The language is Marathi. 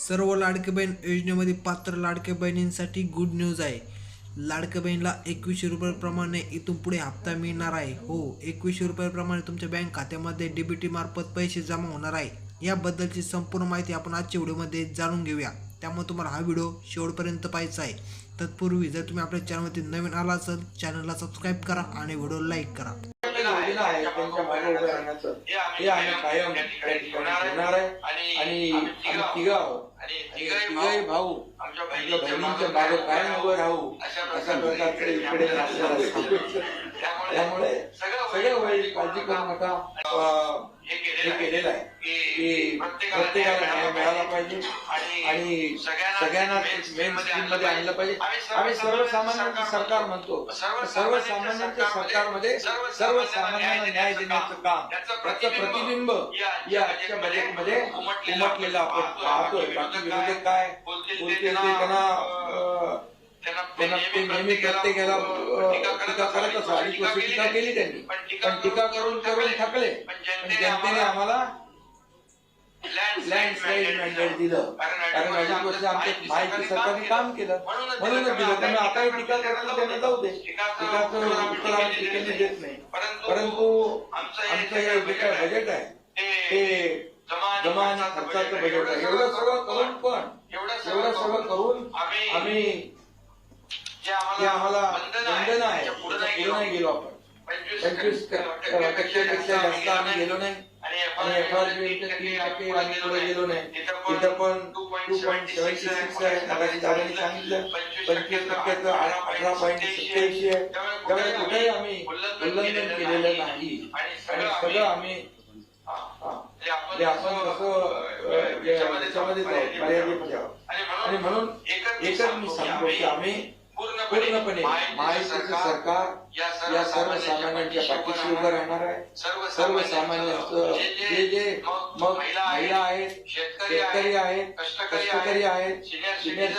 सर्व लाडके बहीण योजनेमध्ये पात्र लाडक्या बहिणींसाठी गुड न्यूज आहे. लाडक्या बहिणीला 2100 रुपयाप्रमाणे इथून पुढे हप्ता मिळणार आहे. हो, 2100 रुपयाप्रमाणे तुमच्या बँक खात्यामध्ये डीबीटी मार्फत पैसे जमा होणार आहे. याबद्दलची संपूर्ण माहिती आपण आजच्या व्हिडिओमध्ये जाणून घेऊया. त्यामुळे तुम्हाला हा व्हिडिओ शेवटपर्यंत पाहायचा आहे. तत्पूर्वी जर तुम्ही आपल्या चॅनलमध्ये नवीन आला असाल, चॅनलला सबस्क्राईब करा आणि व्हिडिओ लाईक करा. योजना आहे त्यांच्या मागे उभं राहण्याचं हे आम्ही कायम त्या ठिकाणी होणार आहे. आणि आम्ही तिघं आहोत आणि तिघही भाऊ आमच्या बहिणींच्या मागे कायम उभं राहू अशा प्रकारचं इकडे त्यामुळे सगळं होईल, काळजी करू नका. हे केलेलं आहे की प्रत्येकाला न्याय मिळाला पाहिजे आणि सगळ्यांना मेन स्ट्रीम मध्ये आणलं पाहिजे. आम्ही सर्वसामान्यांचं सरकार म्हणतो. सर्वसामान्यांच्या सरकारमध्ये सर्वसामान्यांना न्याय देण्याचं काम, त्याचं प्रतिबिंब या आजच्या बजेटमध्ये उमटलेलं आपण पाहतोय. बाकी विरोधक काय बोलते त्यांना ते नेहमी प्रत्येकाला टीका करत असतात. 2.5 वर्ष टीका केली त्यांनी, पण टीका करून थकले. पण जनतेने आम्हाला लँडस्लाईड मॅन्डेट दिलं, कारण 2.5 वर्ष आमच्या माहिती सरकारने काम केलं म्हणूनच दिलं. त्यामुळे आताही टीका करताना त्यांना जाऊ दे. टीकाचं उत्तर आम्ही टीकेने देत नाही. परंतु आमचं हे जे काय बजेट आहे ते जमा आणि खर्चाचं बजेट आहे. एवढं सगळं करून आम्ही जे आम्हाला बंधन आहे पुढे नाही गेलो. आपण 25% जास्त आम्ही गेलो नाही आणि FRBच्या 3% आम्ही पुढे गेलो नाही. तिथं पण 2.76 आहे. मगाशी दादांनी सांगितलं 25% 18.87 आहे. त्यामुळे कुठेही आम्ही उल्लंघन केलेलं नाही आणि सगळं आम्ही आपण कसं याच्यामध्ये मर्यादेमध्ये आहोत. आणि म्हणून एकच मी सांगतो की आम्ही पूर्णपणे महायुतीचं सरकार या सर्वसामान्यांच्या पाठीशी उभं राहणार आहे. सर्वसामान्यांचं जे मग महिला आहेत, शेतकरी आहेत, कष्टकरी आहेत, सिनियर